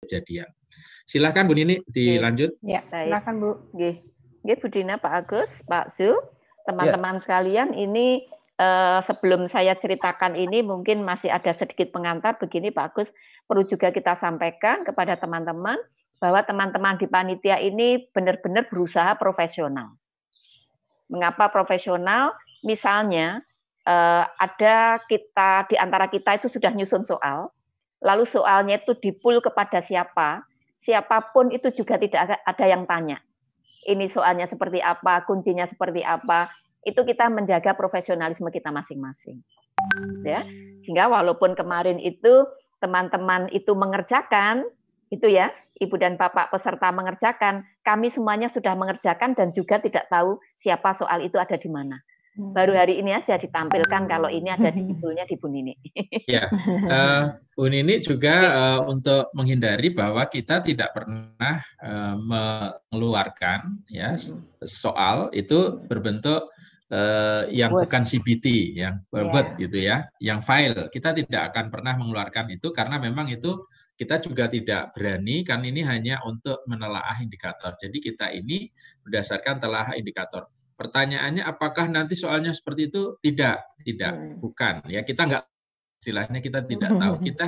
kejadian. Silakan Bu Nini dilanjut. Ya, silakan Bu. Nggih, Bu Dina, Pak Agus, Pak Zul, teman-teman sekalian, ini sebelum saya ceritakan ini mungkin masih ada sedikit pengantar begini Pak Agus, perlu juga kita sampaikan kepada teman-teman bahwa teman-teman di panitia ini benar-benar berusaha profesional. Mengapa profesional? Misalnya ada kita di antara kita itu sudah nyusun soal, lalu soalnya itu dipul kepada siapa, siapapun itu juga tidak ada yang tanya. Ini soalnya seperti apa, kuncinya seperti apa, itu kita menjaga profesionalisme kita masing-masing. Ya, sehingga walaupun kemarin itu teman-teman itu mengerjakan, itu ya, Ibu dan Bapak peserta mengerjakan, kami semuanya sudah mengerjakan dan juga tidak tahu siapa soal itu ada di mana. Baru hari ini aja ditampilkan kalau ini ada di judulnya di Bu Nini. Ya, Bu Nini juga untuk menghindari bahwa kita tidak pernah mengeluarkan ya soal itu berbentuk yang bukan CBT, yang Word gitu ya, yang file. Kita tidak akan pernah mengeluarkan itu karena memang itu kita juga tidak berani, kan ini hanya untuk menelaah indikator. Jadi kita ini berdasarkan telaah indikator. Pertanyaannya apakah nanti soalnya seperti itu? Tidak, bukan. Ya kita nggak, istilahnya kita tidak tahu. Kita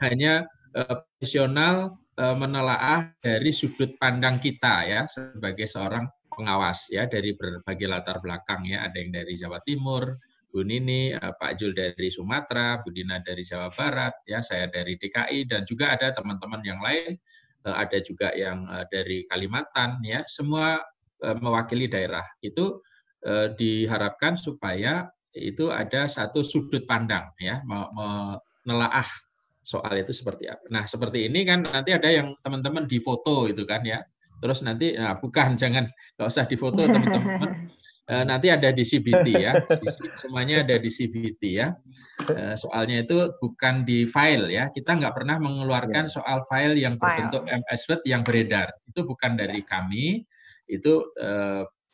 hanya profesional menelaah dari sudut pandang kita ya sebagai seorang pengawas ya dari berbagai latar belakang ya. Ada yang dari Jawa Timur, Bu Nini, Pak Jul dari Sumatera, Bu Dina dari Jawa Barat, ya saya dari DKI dan juga ada teman-teman yang lain, ada juga yang dari Kalimantan ya. Semua mewakili daerah. Itu diharapkan supaya itu ada satu sudut pandang ya menelaah soal itu seperti apa. Nah seperti ini kan nanti ada yang teman-teman di foto itu kan ya. Terus nanti bukan, jangan, nggak usah di foto teman-teman. Nanti ada di CBT ya. Semuanya ada di CBT ya. Soalnya itu bukan di file ya. Kita nggak pernah mengeluarkan soal file yang berbentuk MS Word yang beredar. Itu bukan dari kami. Itu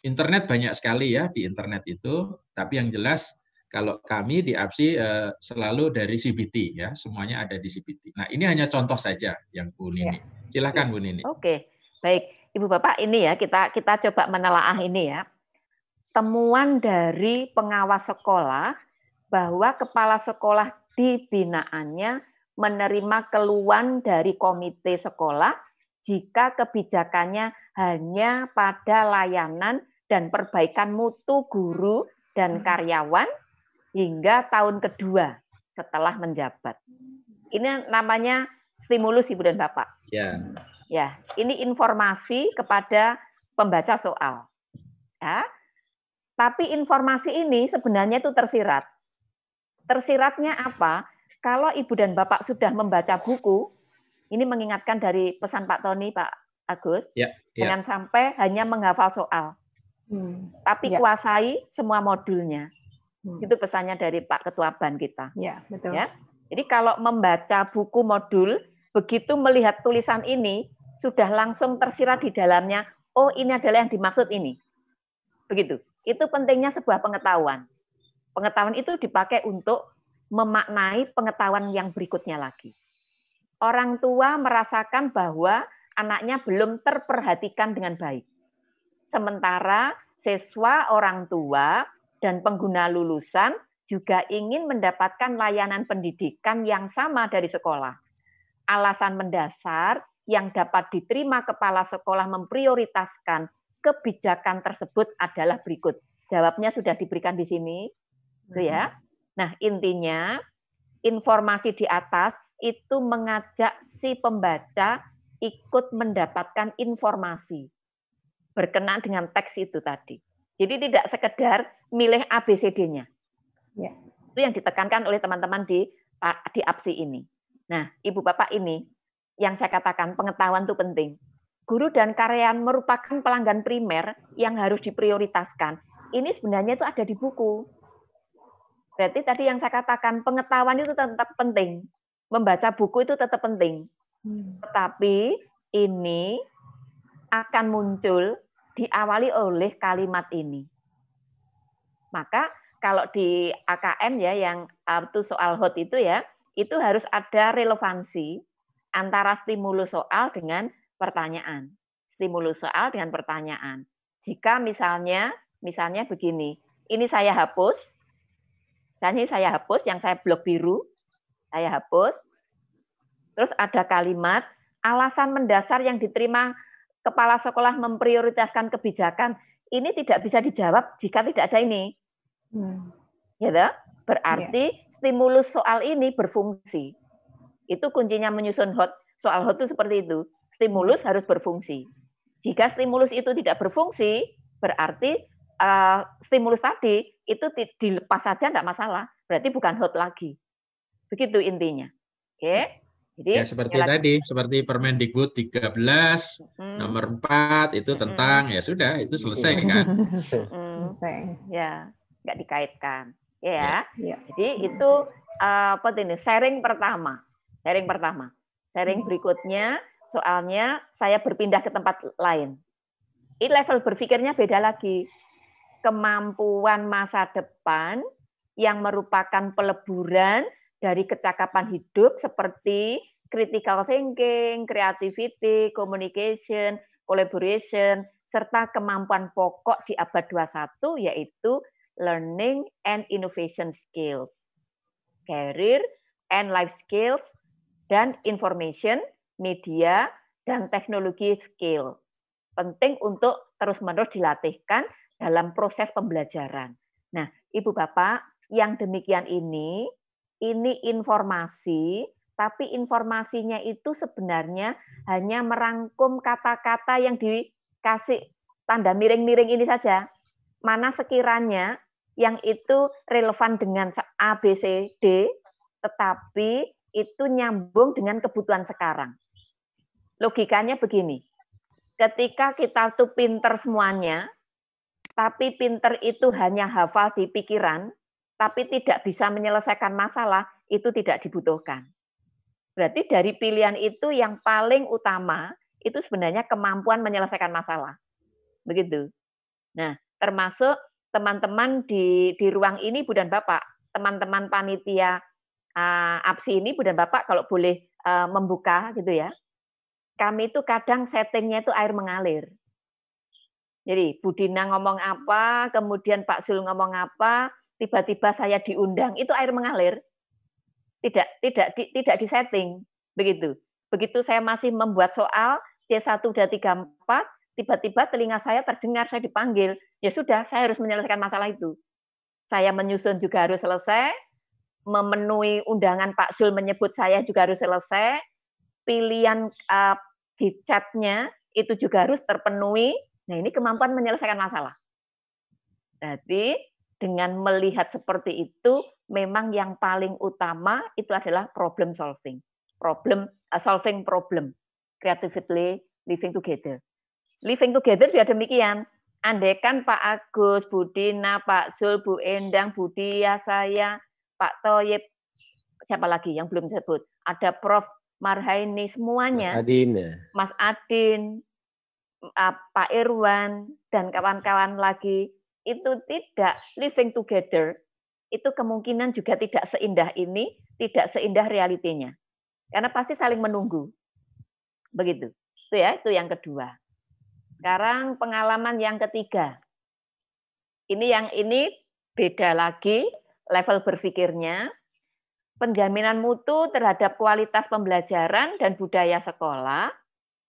internet banyak sekali ya di internet itu. Tapi yang jelas kalau kami di APSI selalu dari CBT ya, semuanya ada di CBT. Nah ini hanya contoh saja yang Bu Nini. Silakan Bu Nini. Oke, baik Ibu Bapak, ini ya kita coba menelaah ini ya. Temuan dari pengawas sekolah bahwa kepala sekolah di binaannya menerima keluhan dari komite sekolah jika kebijakannya hanya pada layanan dan perbaikan mutu guru dan karyawan hingga tahun kedua setelah menjabat. Ini namanya stimulus Ibu dan Bapak. Ya, ini informasi kepada pembaca soal. Ya. Tapi informasi ini sebenarnya itu tersirat. Tersiratnya apa? Kalau Ibu dan Bapak sudah membaca buku, ini mengingatkan dari pesan Pak Tony, Pak Agus, jangan sampai hanya menghafal soal. Tapi kuasai semua modulnya. Itu pesannya dari Pak Ketua BAN kita. Ya, betul. Ya. Jadi kalau membaca buku modul, begitu melihat tulisan ini, sudah langsung tersirat di dalamnya, oh ini adalah yang dimaksud ini. Begitu. Itu pentingnya sebuah pengetahuan. Pengetahuan itu dipakai untuk memaknai pengetahuan yang berikutnya lagi. Orang tua merasakan bahwa anaknya belum terperhatikan dengan baik. Sementara siswa, orang tua, dan pengguna lulusan juga ingin mendapatkan layanan pendidikan yang sama dari sekolah. Alasan mendasar yang dapat diterima kepala sekolah memprioritaskan kebijakan tersebut adalah berikut. Jawabnya sudah diberikan di sini, ya. Nah, intinya informasi di atas itu mengajak si pembaca ikut mendapatkan informasi berkenaan dengan teks itu tadi. Jadi tidak sekedar milih ABCD-nya. Ya. Itu yang ditekankan oleh teman-teman di APSI ini. Nah, Ibu Bapak ini, yang saya katakan pengetahuan itu penting. Guru dan karyawan merupakan pelanggan primer yang harus diprioritaskan. Ini sebenarnya itu ada di buku. Berarti tadi yang saya katakan, pengetahuan itu tetap penting. Membaca buku itu tetap penting. Tetapi ini akan muncul diawali oleh kalimat ini. Maka kalau di AKM ya yang itu soal hot itu ya, itu harus ada relevansi, antara stimulus soal dengan pertanyaan. Stimulus soal dengan pertanyaan. Jika misalnya begini, ini saya hapus, yang saya blok biru, saya hapus, terus ada kalimat, alasan mendasar yang diterima kepala sekolah memprioritaskan kebijakan, ini tidak bisa dijawab jika tidak ada ini. Gitu? Berarti stimulus soal ini berfungsi. Itu kuncinya menyusun soal hot itu seperti itu. Stimulus harus berfungsi. Jika stimulus itu tidak berfungsi, berarti stimulus tadi itu dilepas saja tidak masalah. Berarti bukan hot lagi. Begitu intinya. Oke. Jadi ya seperti tadi, seperti Permendikbud 13 nomor 4 itu tentang ya sudah itu selesai kan? Ya, nggak dikaitkan. Ya. Jadi itu apa ini? Sharing pertama. Sharing berikutnya soalnya saya berpindah ke tempat lain. Ini level berpikirnya beda lagi. Kemampuan masa depan yang merupakan peleburan dari kecakapan hidup seperti critical thinking, creativity, communication, collaboration, serta kemampuan pokok di abad 21 yaitu learning and innovation skills, career and life skills, dan information, media, dan teknologi skill. Penting untuk terus-menerus dilatihkan dalam proses pembelajaran. Nah, Ibu Bapak, yang demikian ini informasi, tapi informasinya itu sebenarnya hanya merangkum kata-kata yang dikasih tanda miring-miring ini saja. Mana sekiranya yang itu relevan dengan A, B, C, D, tetapi itu nyambung dengan kebutuhan sekarang. Logikanya begini, ketika kita tuh pinter semuanya, tapi pinter itu hanya hafal di pikiran, tapi tidak bisa menyelesaikan masalah, itu tidak dibutuhkan. Berarti dari pilihan itu yang paling utama, itu sebenarnya kemampuan menyelesaikan masalah. Begitu. Nah, termasuk teman-teman di ruang ini, Bu dan Bapak, teman-teman panitia APSI ini, Bu dan Bapak, kalau boleh membuka gitu ya, kami itu kadang settingnya itu air mengalir. Jadi Bu Dina ngomong apa, kemudian Pak Sul ngomong apa, tiba-tiba saya diundang, itu air mengalir. Tidak disetting, begitu. Begitu saya masih membuat soal C1 dan 3, 4, tiba-tiba telinga saya terdengar saya dipanggil. Ya sudah, saya harus menyelesaikan masalah itu. Saya menyusun juga harus selesai, memenuhi undangan Pak Sul menyebut saya juga harus selesai, pilihan di chatnya itu juga harus terpenuhi. Nah, ini kemampuan menyelesaikan masalah. Jadi, dengan melihat seperti itu, memang yang paling utama itu adalah problem solving. Solving problem. Creatively living together. Living together juga demikian. Andaikan Pak Agus, Bu Dina, Pak Zul, Bu Endang, Bu Dia, saya, Pak Toyib, siapa lagi yang belum disebut? Ada Prof. Marhaini, semuanya. Mas Adin, Pak Irwan, dan kawan-kawan lagi, itu tidak living together, itu kemungkinan juga tidak seindah ini, tidak seindah realitinya. Karena pasti saling menunggu. Begitu. Itu ya, itu yang kedua. Sekarang pengalaman yang ketiga. Ini beda lagi level berpikirnya. Penjaminan mutu terhadap kualitas pembelajaran dan budaya sekolah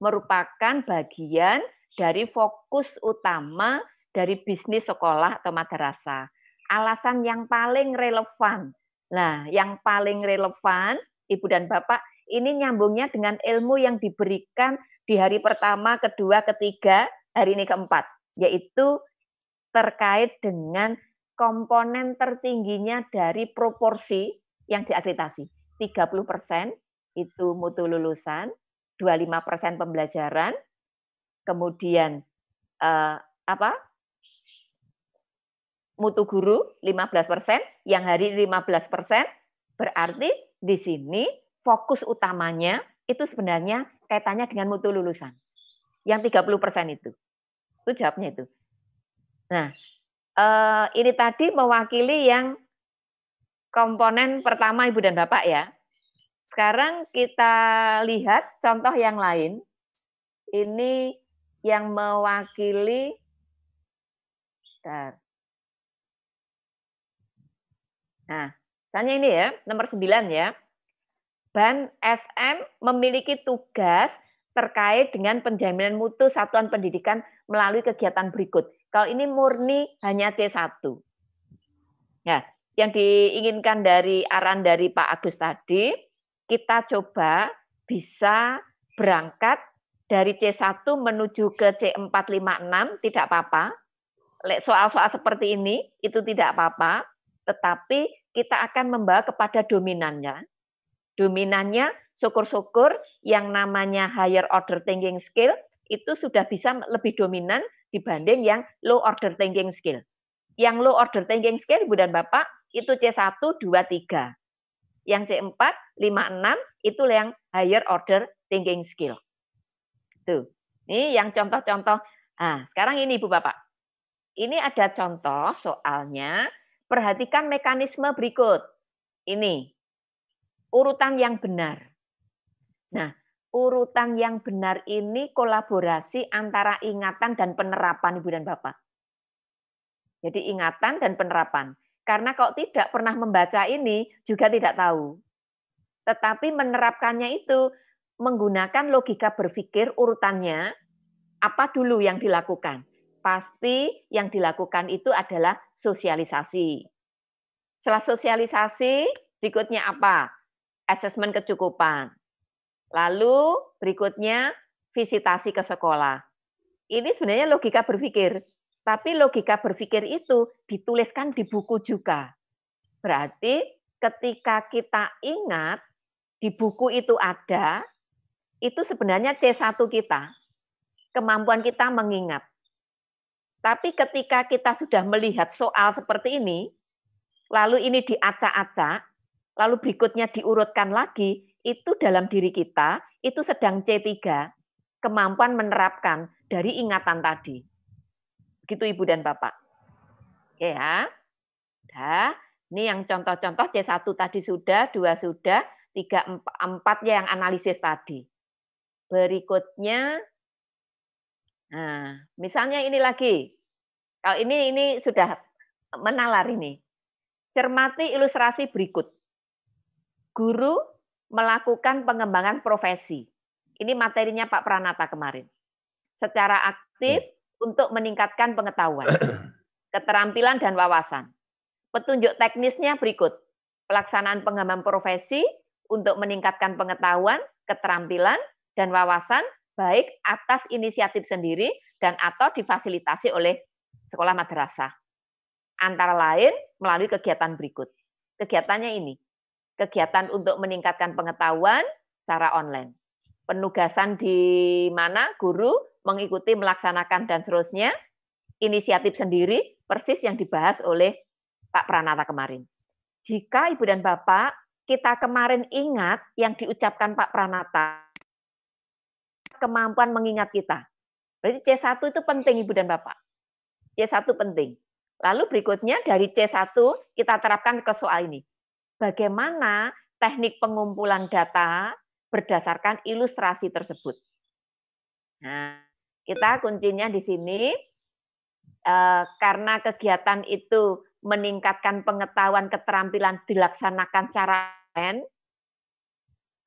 merupakan bagian dari fokus utama dari bisnis sekolah atau madrasah. Alasan yang paling relevan. Nah, yang paling relevan, Ibu dan Bapak, ini nyambungnya dengan ilmu yang diberikan di hari pertama, kedua, ketiga, hari ini keempat, yaitu terkait dengan komponen tertingginya dari proporsi yang diakreditasi. 30% itu mutu lulusan, 25% pembelajaran, kemudian mutu guru 15%, yang hari 15%, berarti di sini fokus utamanya itu sebenarnya kaitannya dengan mutu lulusan. Yang 30% itu. Itu jawabnya itu. Nah, ini tadi mewakili yang komponen pertama Ibu dan Bapak ya. Sekarang kita lihat contoh yang lain. Ini yang mewakili. Nah, misalnya ini ya, nomor 9 ya. Ban SM memiliki tugas terkait dengan penjaminan mutu satuan pendidikan melalui kegiatan berikut. Kalau ini murni hanya C1. Ya, yang diinginkan dari arahan dari Pak Agus tadi, kita coba bisa berangkat dari C1 menuju ke C456, tidak apa-apa. Soal-soal seperti ini, itu tidak apa-apa. Tetapi kita akan membawa kepada dominannya. Dominannya, syukur-syukur yang namanya higher order thinking skill, itu sudah bisa lebih dominan dibanding yang low order thinking skill. Yang low order thinking skill, Ibu dan Bapak, itu C1, 2, 3. Yang C4, 5, 6, itu yang higher order thinking skill. Tuh. Ini yang contoh-contoh. Nah, sekarang ini Ibu Bapak. Ini ada contoh soalnya. Perhatikan mekanisme berikut. Ini. Urutan yang benar. Nah, urutan yang benar ini kolaborasi antara ingatan dan penerapan, Ibu dan Bapak. Jadi ingatan dan penerapan. Karena kalau tidak pernah membaca ini, juga tidak tahu. Tetapi menerapkannya itu menggunakan logika berpikir urutannya, apa dulu yang dilakukan? Pasti yang dilakukan itu adalah sosialisasi. Setelah sosialisasi, berikutnya apa? Asesmen kecukupan. Lalu berikutnya visitasi ke sekolah. Ini sebenarnya logika berpikir. Tapi logika berpikir itu dituliskan di buku juga. Berarti ketika kita ingat, di buku itu ada, itu sebenarnya C1 kita. Kemampuan kita mengingat. Tapi ketika kita sudah melihat soal seperti ini, lalu ini diacak-acak, lalu berikutnya diurutkan lagi, itu dalam diri kita, itu sedang C3, kemampuan menerapkan dari ingatan tadi. Gitu Ibu dan Bapak. Oke ya. Nah, ini yang contoh-contoh C1 tadi sudah, 2 sudah, 3, 4 yang analisis tadi. Berikutnya, nah, misalnya ini lagi. Kalau ini sudah menalar ini. Cermati ilustrasi berikut. Guru melakukan pengembangan profesi. Ini materinya Pak Pranata kemarin. Secara aktif untuk meningkatkan pengetahuan, keterampilan dan wawasan. Petunjuk teknisnya berikut. Pelaksanaan pengembangan profesi untuk meningkatkan pengetahuan, keterampilan, dan wawasan baik atas inisiatif sendiri dan atau difasilitasi oleh sekolah madrasah. Antara lain melalui kegiatan berikut. Kegiatannya ini. Kegiatan untuk meningkatkan pengetahuan secara online. Penugasan di mana guru mengikuti, melaksanakan, dan seterusnya. Inisiatif sendiri, persis yang dibahas oleh Pak Pranata kemarin. Jika Ibu dan Bapak, kita kemarin ingat yang diucapkan Pak Pranata, kemampuan mengingat kita. Berarti C1 itu penting Ibu dan Bapak. C1 penting. Lalu berikutnya dari C1 kita terapkan ke soal ini. Bagaimana teknik pengumpulan data berdasarkan ilustrasi tersebut. Nah, kita kuncinya di sini, karena kegiatan itu meningkatkan pengetahuan keterampilan dilaksanakan cara online,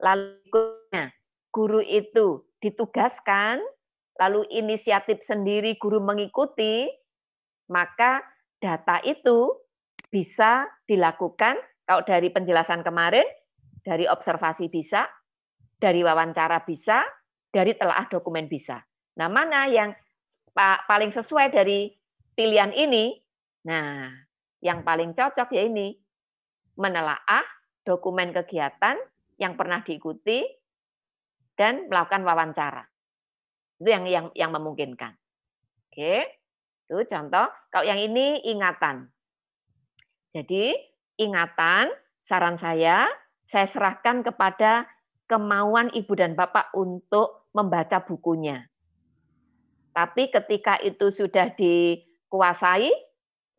lalu guru itu ditugaskan, lalu inisiatif sendiri guru mengikuti, maka data itu bisa dilakukan, kalau dari penjelasan kemarin, dari observasi bisa, dari wawancara bisa, dari telaah dokumen bisa. Nah, mana yang paling sesuai dari pilihan ini? Nah, yang paling cocok ya ini, menelaah dokumen kegiatan yang pernah diikuti dan melakukan wawancara. Itu yang memungkinkan. Oke, itu contoh. Kalau yang ini ingatan. Jadi ingatan, saran saya serahkan kepada kemauan Ibu dan Bapak untuk membaca bukunya. Tapi ketika itu sudah dikuasai,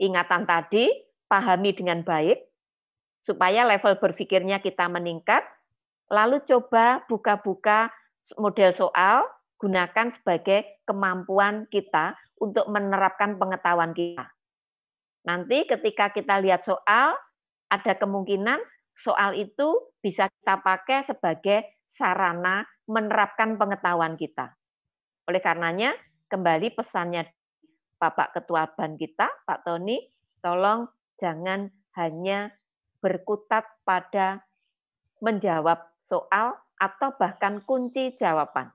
ingatan tadi, pahami dengan baik, supaya level berpikirnya kita meningkat, Lalu coba buka-buka model soal, gunakan sebagai kemampuan kita untuk menerapkan pengetahuan kita. Nanti ketika kita lihat soal, ada kemungkinan soal itu bisa kita pakai sebagai sarana menerapkan pengetahuan kita. Oleh karenanya, kembali pesannya Bapak Ketua BAN kita, Pak Tony, tolong jangan hanya berkutat pada menjawab soal atau bahkan kunci jawaban.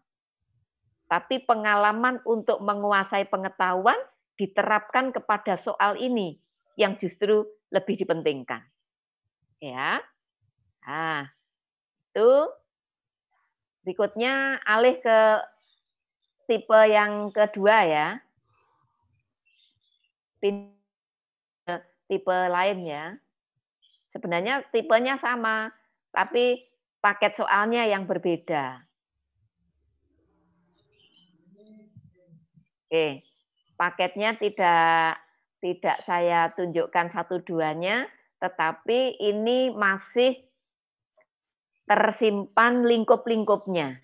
Tapi pengalaman untuk menguasai pengetahuan diterapkan kepada soal ini yang justru lebih dipentingkan. Ya. Nah, itu berikutnya alih ke tipe yang kedua ya. Tipe lain ya. Sebenarnya tipenya sama, tapi paket soalnya yang berbeda. Oke, paketnya tidak saya tunjukkan satu-duanya, tetapi ini masih tersimpan lingkup-lingkupnya.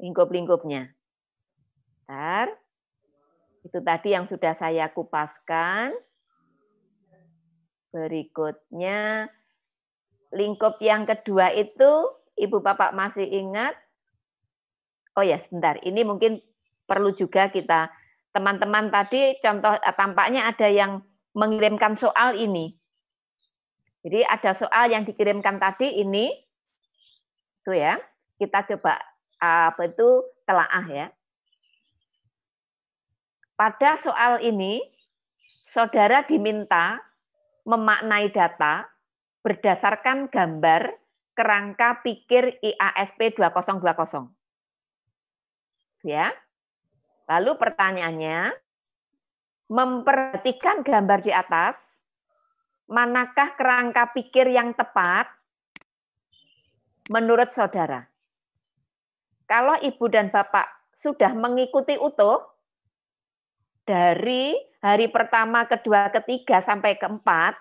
Lingkup-lingkupnya. Bentar. Itu tadi yang sudah saya kupaskan. Berikutnya, lingkup yang kedua itu, Ibu Bapak masih ingat? Oh ya, sebentar. Ini mungkin perlu juga kita, teman-teman tadi contoh tampaknya ada yang mengirimkan soal ini. Jadi ada soal yang dikirimkan tadi ini, itu ya. Kita coba apa itu telaah ya. Pada soal ini, saudara diminta memaknai data berdasarkan gambar kerangka pikir IASP 2020. Ya. Lalu pertanyaannya, memperhatikan gambar di atas, manakah kerangka pikir yang tepat menurut saudara? Kalau Ibu dan Bapak sudah mengikuti utuh, dari hari pertama, kedua, ketiga, sampai keempat,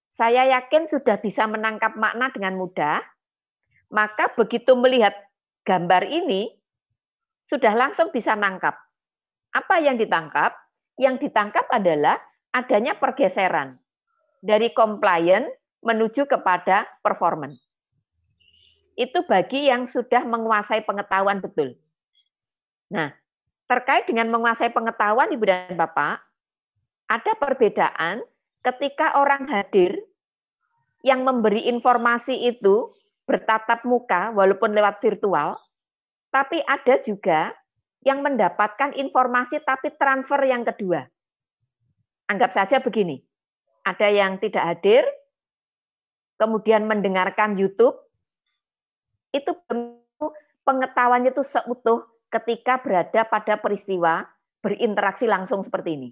saya yakin sudah bisa menangkap makna dengan mudah, maka begitu melihat gambar ini, sudah langsung bisa nangkap. Apa yang ditangkap? Yang ditangkap adalah adanya pergeseran dari compliant menuju kepada performance. Itu bagi yang sudah menguasai pengetahuan betul. Nah, terkait dengan menguasai pengetahuan, Ibu dan Bapak, ada perbedaan ketika orang hadir yang memberi informasi itu bertatap muka walaupun lewat virtual, tapi ada juga yang mendapatkan informasi tapi transfer yang kedua. Anggap saja begini, ada yang tidak hadir, kemudian mendengarkan YouTube, itu pengetahuannya itu seutuh ketika berada pada peristiwa berinteraksi langsung seperti ini.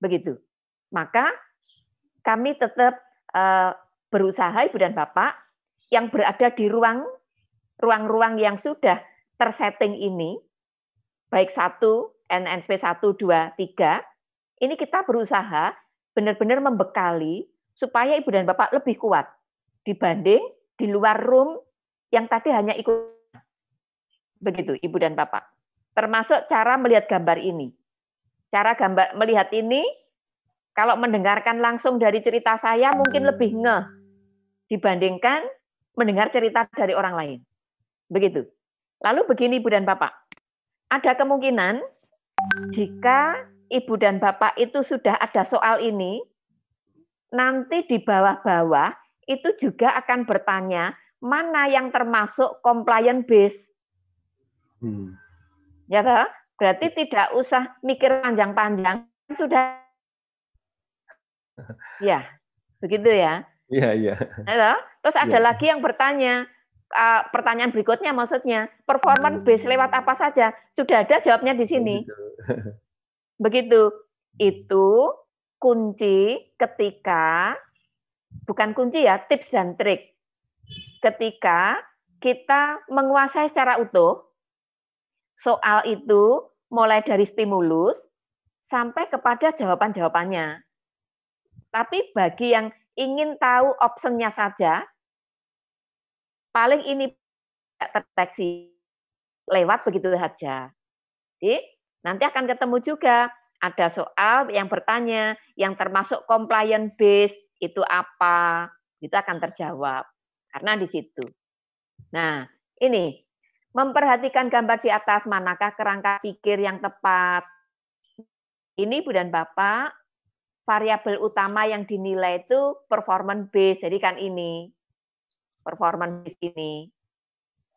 Begitu. Maka kami tetap berusaha, Ibu dan Bapak, yang berada di ruang-ruang yang sudah tersetting ini, baik 1, NNP 1, 2, 3, ini kita berusaha benar-benar membekali supaya Ibu dan Bapak lebih kuat dibanding di luar room yang tadi hanya ikut. Begitu, Ibu dan Bapak. Termasuk cara melihat gambar ini. Cara melihat ini, kalau mendengarkan langsung dari cerita saya mungkin lebih ngeh dibandingkan mendengar cerita dari orang lain. Begitu. Lalu begini Ibu dan Bapak, ada kemungkinan jika Ibu dan Bapak itu sudah ada soal ini, nanti di bawah-bawah itu juga akan bertanya mana yang termasuk compliant base. Ya toh? Berarti tidak usah mikir panjang-panjang, sudah. Ya, begitu ya. Iya, iya. Terus ada lagi yang bertanya, pertanyaan berikutnya maksudnya, performance base lewat apa saja? Sudah ada jawabnya di sini. Begitu. Itu kunci ketika, bukan kunci ya, tips dan trik. Ketika kita menguasai secara utuh, soal itu mulai dari stimulus sampai kepada jawaban-jawabannya. Tapi bagi yang ingin tahu optionnya saja, paling ini tidak terdeteksi lewat begitu saja. Jadi nanti akan ketemu juga ada soal yang bertanya yang termasuk compliance based itu apa, itu akan terjawab karena di situ. Nah, ini memperhatikan gambar di atas, manakah kerangka pikir yang tepat. Ini Bu dan Bapak, variabel utama yang dinilai itu performance base. Jadi kan ini performance base ini.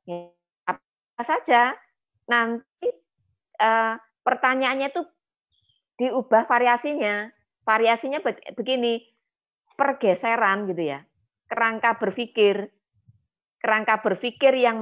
Ya, apa saja nanti pertanyaannya itu diubah variasinya. Variasinya begini, pergeseran gitu ya. Kerangka berpikir yang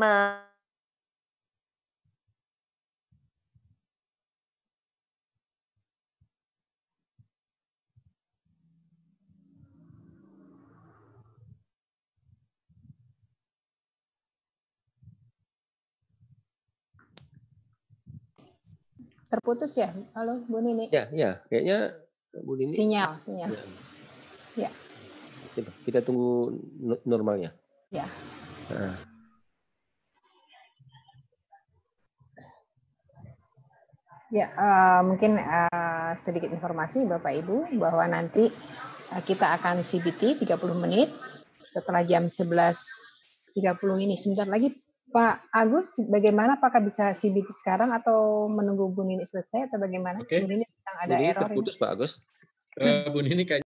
Terputus ya? Halo, Bu Nini. Ya, kayaknya Bu Nini. Sinyal. Ya. Coba kita tunggu normalnya. Ya. Ya, mungkin sedikit informasi Bapak Ibu bahwa nanti kita akan CBT 30 menit setelah jam 11.30 ini. Sebentar lagi Pak Agus, bagaimana? Apakah bisa CBT sekarang atau menunggu Bu Nini selesai atau bagaimana? Oke. Bu Nini sedang ada Bu Nini error. terputus Pak Agus. Bu Nini